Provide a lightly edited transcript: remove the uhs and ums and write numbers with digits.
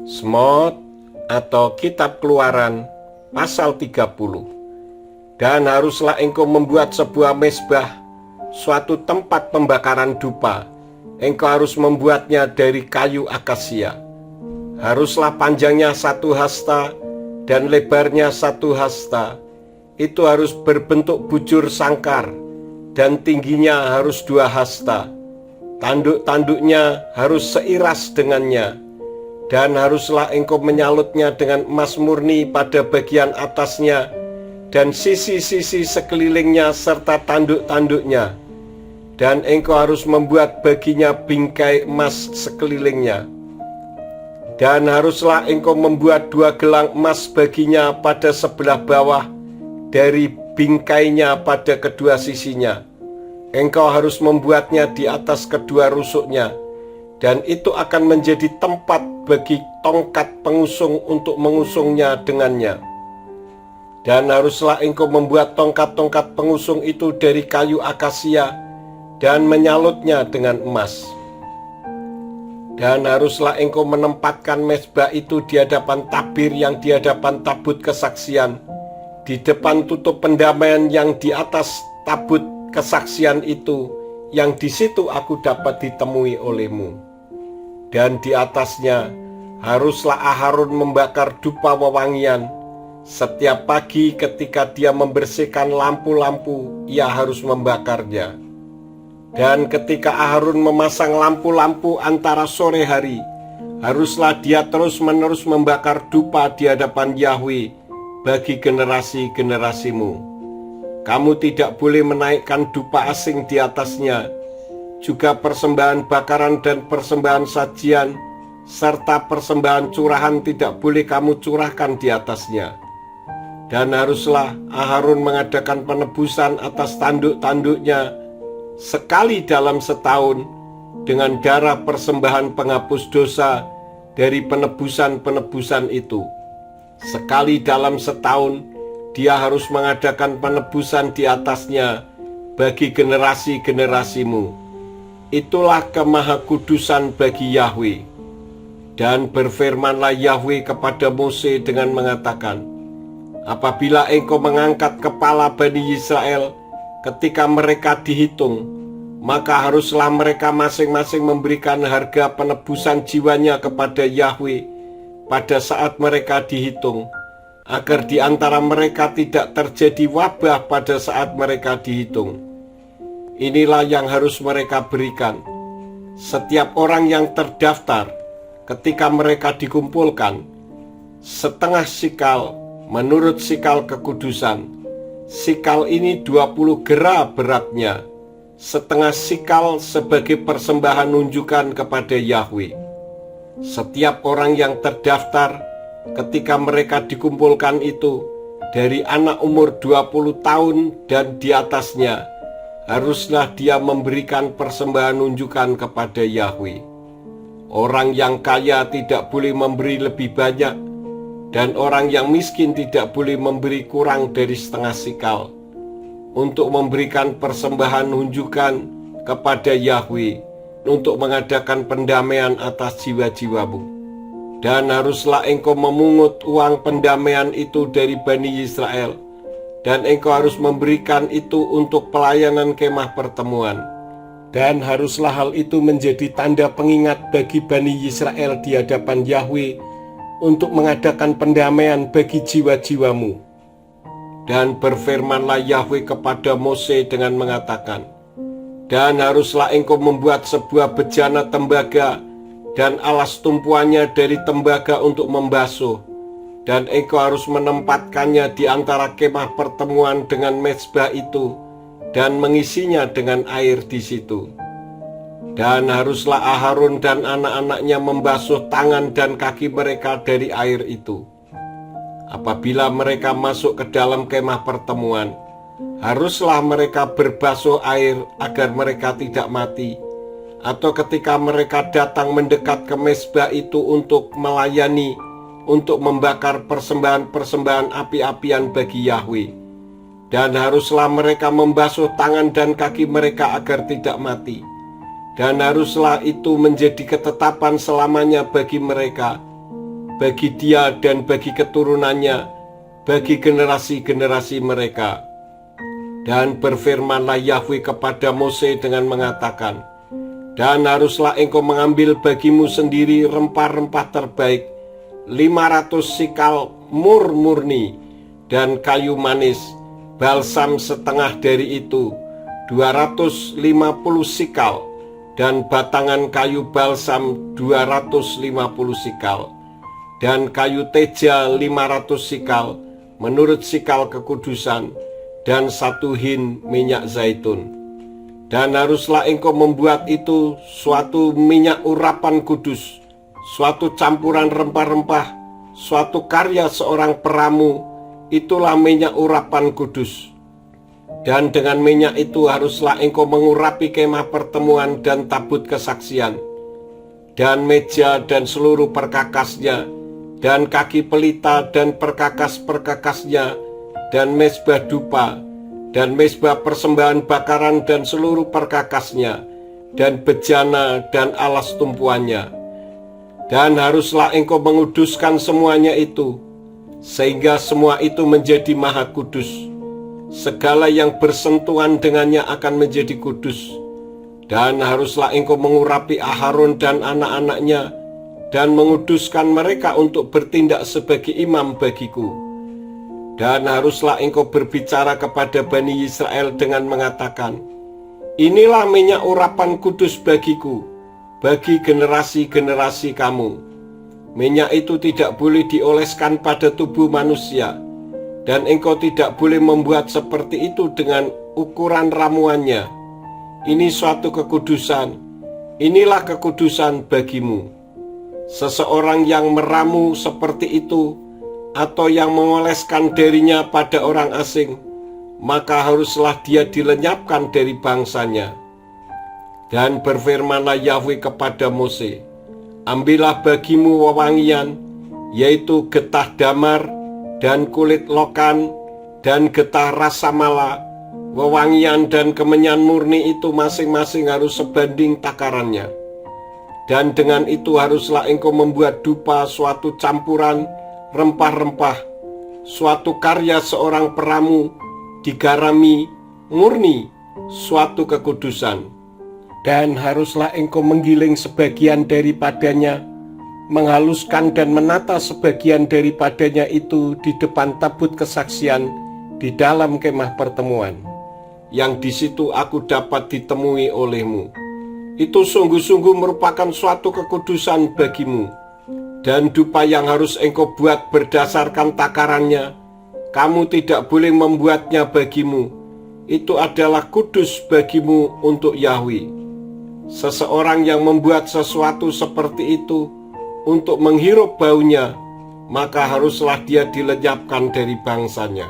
Semot atau Kitab Keluaran pasal 30. Dan haruslah engkau membuat sebuah mezbah, suatu tempat pembakaran dupa. Engkau harus membuatnya dari kayu akasia. Haruslah panjangnya 1 hasta dan lebarnya 1 hasta. Itu harus berbentuk bujur sangkar dan tingginya harus 2 hasta. Tanduk-tanduknya harus seiras dengannya. Dan haruslah engkau menyalutnya dengan emas murni pada bagian atasnya dan sisi-sisi sekelilingnya serta tanduk-tanduknya. Dan engkau harus membuat baginya bingkai emas sekelilingnya. Dan haruslah engkau membuat 2 gelang emas baginya pada sebelah bawah dari bingkainya pada kedua sisinya. Engkau harus membuatnya di atas kedua rusuknya. Dan itu akan menjadi tempat bagi tongkat pengusung untuk mengusungnya dengannya. Dan haruslah engkau membuat tongkat-tongkat pengusung itu dari kayu akasia dan menyalutnya dengan emas. Dan haruslah engkau menempatkan mezbah itu di hadapan tabir yang di hadapan tabut kesaksian, di depan tutup pendamaian yang di atas tabut kesaksian itu, yang di situ aku dapat ditemui olehmu. Dan di atasnya haruslah Aharon membakar dupa wewangian. Setiap pagi ketika dia membersihkan lampu-lampu, ia harus membakarnya. Dan ketika Aharon memasang lampu-lampu antara sore hari, haruslah dia terus-menerus membakar dupa di hadapan Yahweh bagi generasi-generasimu. Kamu tidak boleh menaikkan dupa asing di atasnya. Juga persembahan bakaran dan persembahan sajian serta persembahan curahan tidak boleh kamu curahkan di atasnya. Dan haruslah Aharon mengadakan penebusan atas tanduk-tanduknya sekali dalam setahun dengan darah persembahan penghapus dosa dari penebusan-penebusan itu. Sekali dalam setahun dia harus mengadakan penebusan di atasnya bagi generasi-generasimu. Itulah kemahakudusan bagi Yahweh. Dan berfirmanlah Yahweh kepada Mose dengan mengatakan, apabila engkau mengangkat kepala Bani Israel ketika mereka dihitung, maka haruslah mereka masing-masing memberikan harga penebusan jiwanya kepada Yahweh pada saat mereka dihitung, agar di antara mereka tidak terjadi wabah pada saat mereka dihitung. Inilah yang harus mereka berikan. Setiap orang yang terdaftar ketika mereka dikumpulkan, 1/2 sikal menurut sikal kekudusan. Sikal ini 20 gera beratnya, 1/2 sikal sebagai persembahan unjukan kepada Yahweh. Setiap orang yang terdaftar ketika mereka dikumpulkan itu dari anak umur 20 tahun dan di atasnya, haruslah dia memberikan persembahan unjukan kepada Yahweh. Orang yang kaya tidak boleh memberi lebih banyak, dan orang yang miskin tidak boleh memberi kurang dari 1/2 sikal untuk memberikan persembahan unjukan kepada Yahweh untuk mengadakan pendamaian atas jiwa-jiwamu. Dan haruslah engkau memungut uang pendamaian itu dari Bani Israel, dan engkau harus memberikan itu untuk pelayanan kemah pertemuan. Dan haruslah hal itu menjadi tanda pengingat bagi Bani Israel di hadapan Yahweh untuk mengadakan pendamaian bagi jiwa-jiwamu. Dan berfirmanlah Yahweh kepada Mose dengan mengatakan, dan haruslah engkau membuat sebuah bejana tembaga dan alas tumpuannya dari tembaga untuk membasuh. Dan engkau harus menempatkannya di antara kemah pertemuan dengan mezbah itu dan mengisinya dengan air di situ. Dan haruslah Aharon dan anak-anaknya membasuh tangan dan kaki mereka dari air itu. Apabila mereka masuk ke dalam kemah pertemuan, haruslah mereka berbasuh air agar mereka tidak mati. Atau ketika mereka datang mendekat ke mezbah itu untuk melayani, untuk membakar persembahan-persembahan api-apian bagi Yahweh. Dan haruslah mereka membasuh tangan dan kaki mereka agar tidak mati. Dan haruslah itu menjadi ketetapan selamanya bagi mereka, bagi dia dan bagi keturunannya, bagi generasi-generasi mereka. Dan berfirmanlah Yahweh kepada Mose dengan mengatakan, dan haruslah engkau mengambil bagimu sendiri rempah-rempah terbaik, 500 sikal mur murni, dan kayu manis, balsam setengah dari itu, 250 sikal, dan batangan kayu balsam 250 sikal, dan kayu teja 500 sikal, menurut sikal kekudusan, dan 1 hin minyak zaitun. Dan haruslah engkau membuat itu suatu minyak urapan kudus, suatu campuran rempah-rempah, suatu karya seorang peramu, itulah minyak urapan kudus. Dan dengan minyak itu haruslah engkau mengurapi kemah pertemuan dan tabut kesaksian, dan meja dan seluruh perkakasnya, dan kaki pelita dan perkakas-perkakasnya, dan mezbah dupa, dan mezbah persembahan bakaran dan seluruh perkakasnya, dan bejana dan alas tumpuannya. Dan haruslah engkau menguduskan semuanya itu, sehingga semua itu menjadi maha kudus. Segala yang bersentuhan dengannya akan menjadi kudus. Dan haruslah engkau mengurapi Aharon dan anak-anaknya, dan menguduskan mereka untuk bertindak sebagai imam bagiku. Dan haruslah engkau berbicara kepada Bani Israel dengan mengatakan, inilah minyak urapan kudus bagiku, bagi generasi-generasi kamu. Minyak itu tidak boleh dioleskan pada tubuh manusia, dan engkau tidak boleh membuat seperti itu dengan ukuran ramuannya. Ini suatu kekudusan, inilah kekudusan bagimu. Seseorang yang meramu seperti itu, atau yang mengoleskan darinya pada orang asing, maka haruslah dia dilenyapkan dari bangsanya. Dan berfirmanlah Yahweh kepada Mose, ambillah bagimu wewangian, yaitu getah damar, dan kulit lokan, dan getah rasa mala. Wewangian dan kemenyan murni itu masing-masing harus sebanding takarannya. Dan dengan itu haruslah engkau membuat dupa, suatu campuran rempah-rempah, suatu karya seorang peramu, digarami, murni, suatu kekudusan. Dan haruslah engkau menggiling sebagian daripadanya, menghaluskan dan menata sebagian daripadanya itu di depan tabut kesaksian di dalam kemah pertemuan, yang di situ aku dapat ditemui olehmu. Itu sungguh-sungguh merupakan suatu kekudusan bagimu. Dan dupa yang harus engkau buat berdasarkan takarannya, kamu tidak boleh membuatnya bagimu. Itu adalah kudus bagimu untuk Yahweh. Seseorang yang membuat sesuatu seperti itu untuk menghirup baunya, maka haruslah dia dilenyapkan dari bangsanya.